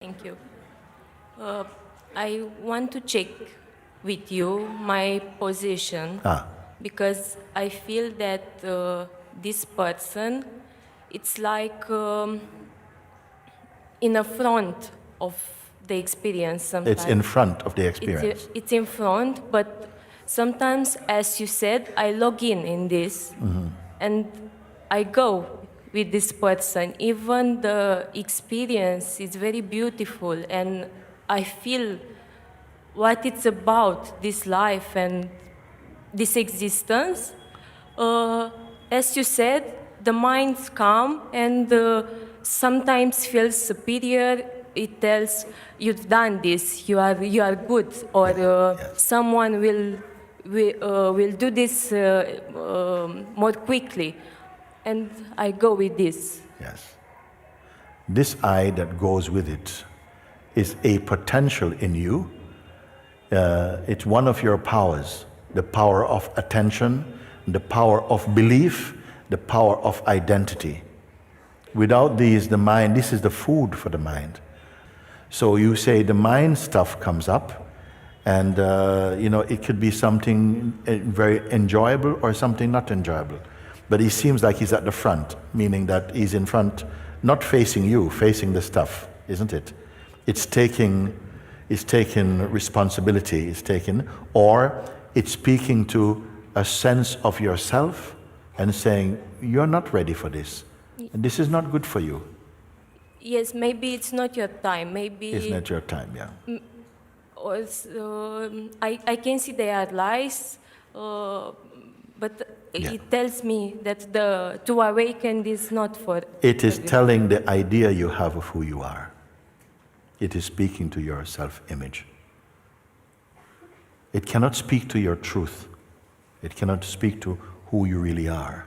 Thank you. I want to check with you my position because I feel that this person, it's like in the front of the experience sometimes. It's in front of the experience. It's in front, but sometimes, as you said, I log in this and I go with this person. Even the experience is very beautiful and I feel what it's about, this life and this existence. As you said, the mind's calm and sometimes feels superior. It tells you've done this, you are good, or someone will do this more quickly, and I go with this. Yes. This I that goes with it is a potential in you. It's one of your powers, the power of attention, the power of belief, the power of identity. Without these, the mind, this is the food for the mind. So you say the mind stuff comes up, and it could be something very enjoyable or something not enjoyable. But he seems like he's at the front, meaning that he's in front, not facing you, facing the stuff, isn't it? It's taking responsibility, or it's speaking to a sense of yourself and saying, you're not ready for this. And this is not good for you. Yes, maybe it's not your time. Maybe it's not your time. Yeah. I can see there are lies, but it tells me that to awaken is not for. It is telling the idea you have of who you are. It is speaking to your self-image. It cannot speak to your truth. It cannot speak to who you really are.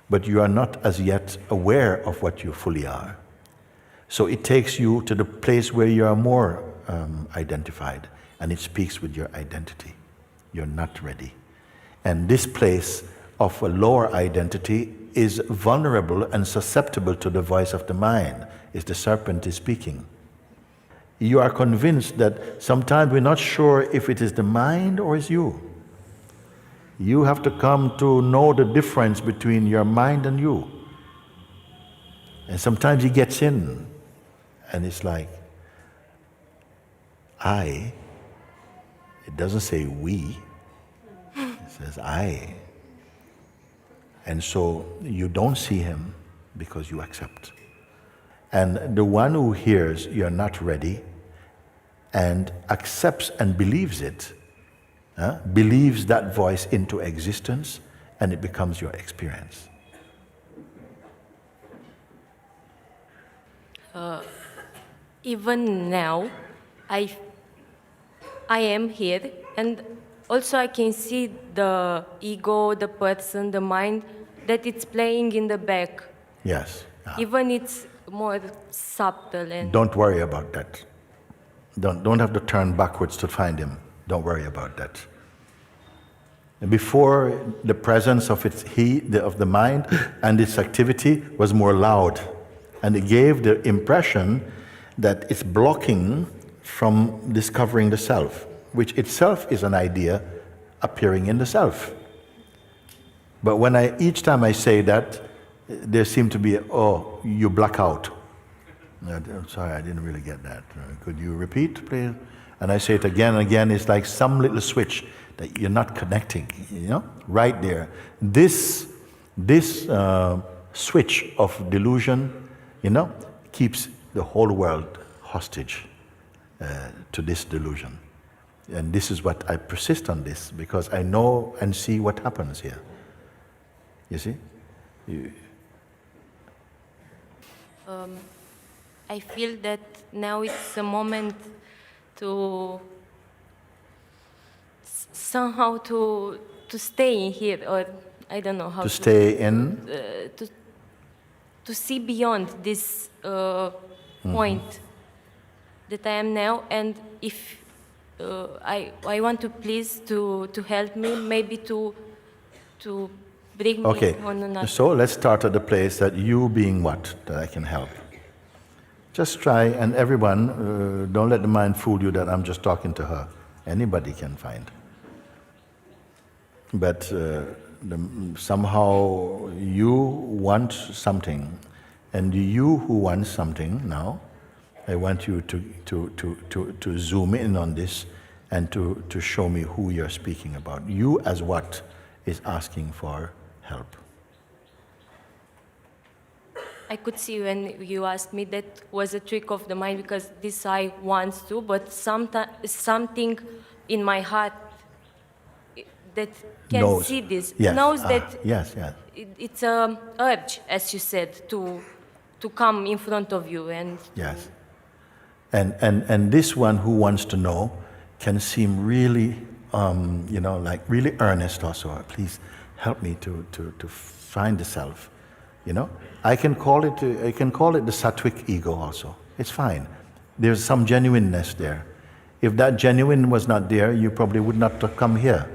But you are not as yet aware of what you fully are. So it takes you to the place where you are more identified, and it speaks with your identity. You're not ready. And this place of a lower identity is vulnerable and susceptible to the voice of the mind, is the serpent is speaking. You are convinced that sometimes we're not sure if it is the mind or it's you. You have to come to know the difference between your mind and you. And sometimes he gets in, and it's like, I. It doesn't say we. It says I. And so you don't see him because you accept. And the one who hears you're not ready and accepts and believes it, believes that voice into existence, and it becomes your experience. Even now, I am here, and also I can see the ego, the person, the mind, that it's playing in the back. Yes. Even it's more subtle. And don't worry about that. Don't have to turn backwards to find him. Don't worry about that. Before, the presence of of the mind and its activity was more loud, and it gave the impression that it's blocking from discovering the self, which itself is an idea appearing in the self. But each time I say that, there seemed to be, you black out. I'm sorry, I didn't really get that. Could you repeat, please? And I say it again and again. It's like some little switch that you're not connecting, right there. This switch of delusion, keeps the whole world hostage to this delusion. And this is what I persist on this, because I know and see what happens here. You see? I feel that now it's a moment to somehow to stay in here, or I don't know how to stay in, to see beyond this point that I am now, and if I want to please to help me, maybe to bring me on another. So let's start at the place that you being what, that I can help. Just try, and everyone, don't let the mind fool you that I'm just talking to her. Anybody can find. But somehow you want something, and you who wants something now, I want you to zoom in on this and to show me who you're speaking about. You as what is asking for help. I could see when you asked me that was a trick of the mind because this eye wants to, but something in my heart that can knows. see this Yes. knows that yes, yes. it's a urge, as you said, to come in front of you and Yes. And this one who wants to know can seem really, like really earnest also. Please help me to find the self. I can call it the sattvic ego also. It's fine. There's some genuineness there. If that genuine was not there, you probably would not have come here.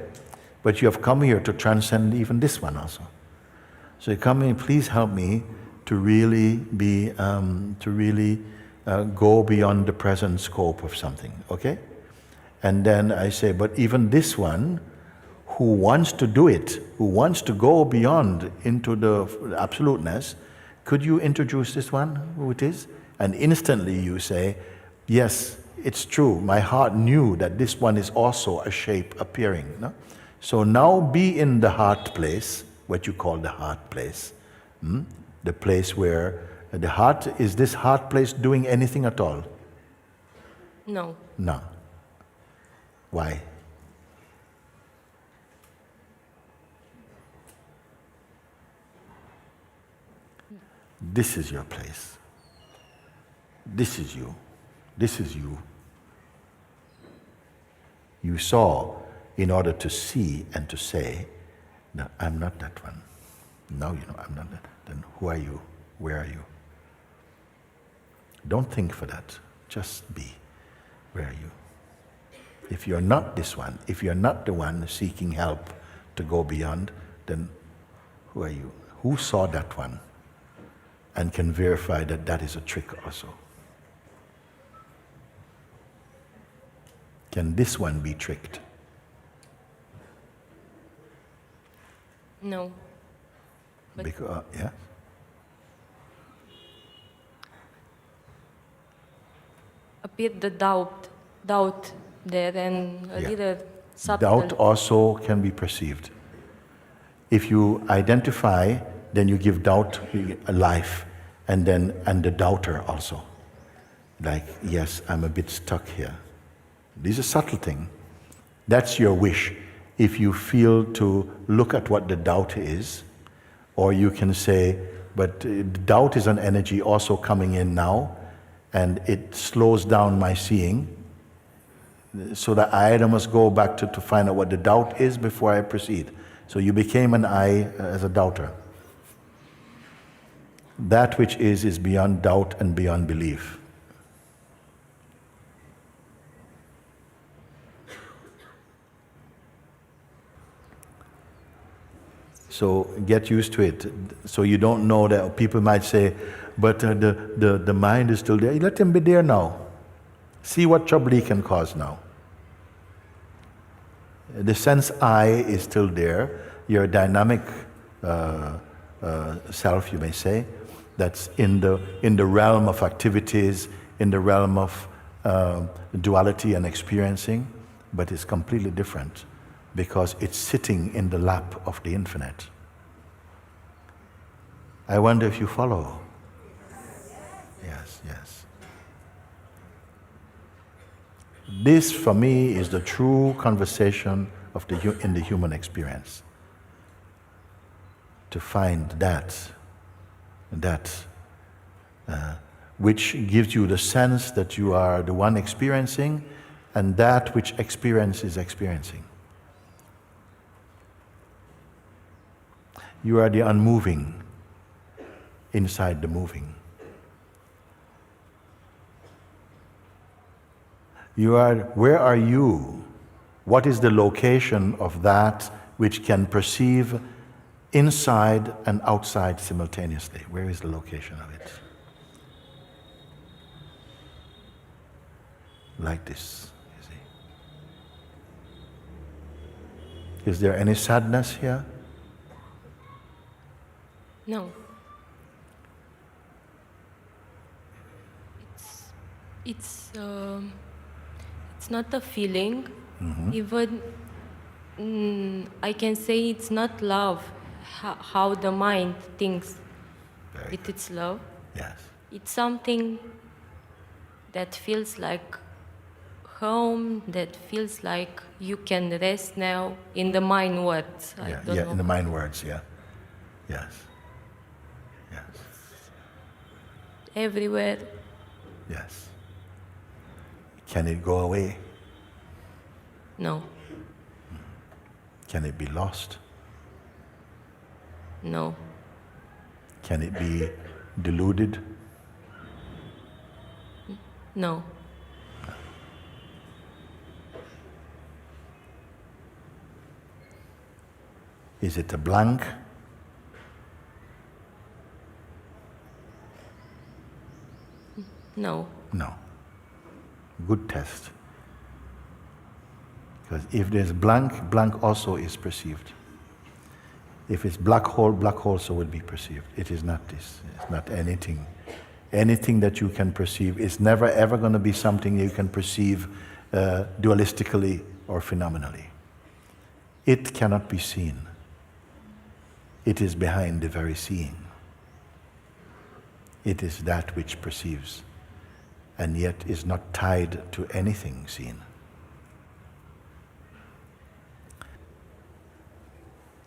But you have come here to transcend even this one also. So you come in, please help me to really be, go beyond the present scope of something, okay? And then I say, but even this one, who wants to do it, who wants to go beyond into the absoluteness, could you introduce this one, who it is? And instantly you say, yes, it's true. My heart knew that this one is also a shape appearing. No? So now be in the heart place, what you call the heart place. The place where the heart, is this heart place doing anything at all? no. No. Why? This is your place. This is you. This is you. You saw in order to see and to say, no, I'm not that one. No, I'm not that. Then who are you? Where are you? Don't think for that. Just be. Where are you? If you're not this one, if you're not the one seeking help to go beyond, then who are you? Who saw that one and can verify that that is a trick also? Can this one be tricked? No. But Because, yeah? appeared the doubt there and a Yeah. little subtle. Doubt also can be perceived. If you identify, then you give doubt a life, and the doubter also. Like, yes, I'm a bit stuck here. This is a subtle thing. That's your wish. If you feel to look at what the doubt is, or you can say, but doubt is an energy also coming in now, and it slows down my seeing, so that I either must go back to find out what the doubt is before I proceed. So you became an I as a doubter. That which is beyond doubt and beyond belief. So get used to it. So you don't know that people might say, but the mind is still there. Let him be there now. See what trouble he can cause now. The sense I is still there. Your dynamic self, you may say, that's in the realm of activities, in the realm of duality and experiencing, but it's completely different because it's sitting in the lap of the infinite. I wonder if you follow. Yes, yes. This, for me, is the true conversation of in the human experience. To find that which gives you the sense that you are the one experiencing, and that which experience is experiencing. You are the unmoving inside the moving. Where are you? What is the location of that which can perceive inside and outside simultaneously? Where is the location of it? like this, you see. Is there any sadness here? No. It's not a feeling. Even I can say it's not love. How the mind thinks it's love. Yes. It's something that feels like home, that feels like you can rest now in the mind words. I don't know. In the mind words, yeah. Yes. Yes. Everywhere. Yes. Can it go away? No. Can it be lost? No. Can it be deluded? No. Is it a blank? No. No. Good test. Because if there's blank, blank also is perceived. If it's black hole also will be perceived. It is not this. It's not anything. Anything that you can perceive is never ever going to be something you can perceive dualistically or phenomenally. It cannot be seen. It is behind the very seeing. It is that which perceives, and yet is not tied to anything seen.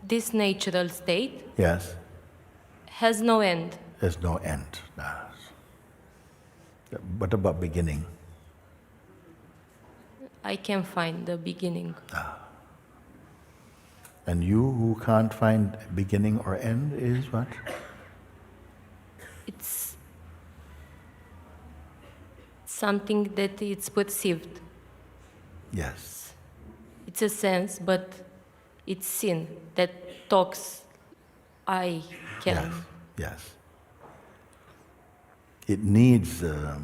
This natural state Yes, has no end. there's no end. What about beginning? I can find the beginning. And you who can't find beginning or end is what? It's something that it's perceived. Yes. It's a sense, but it's sin that talks. I can. Yes. Yes. It needs the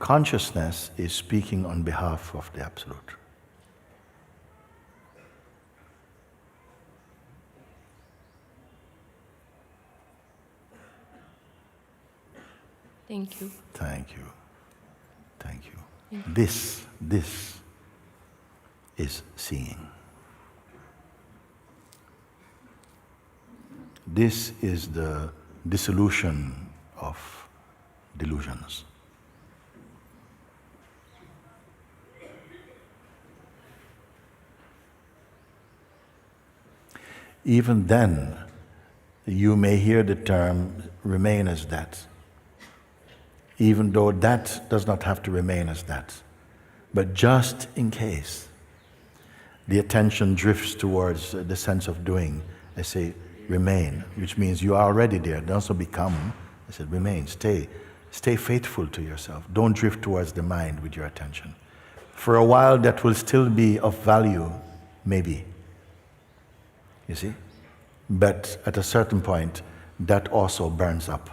consciousness is speaking on behalf of the Absolute. Thank you. Thank you. Thank you. This is seeing. This is the dissolution of delusions. Even then, you may hear the term remain as that, even though that does not have to remain as that. But just in case the attention drifts towards the sense of doing, I say remain, which means you are already there. Don't also become. I said remain, stay faithful to yourself. Don't drift towards the mind with your attention. For a while that will still be of value, maybe. You see? But at a certain point, that also burns up.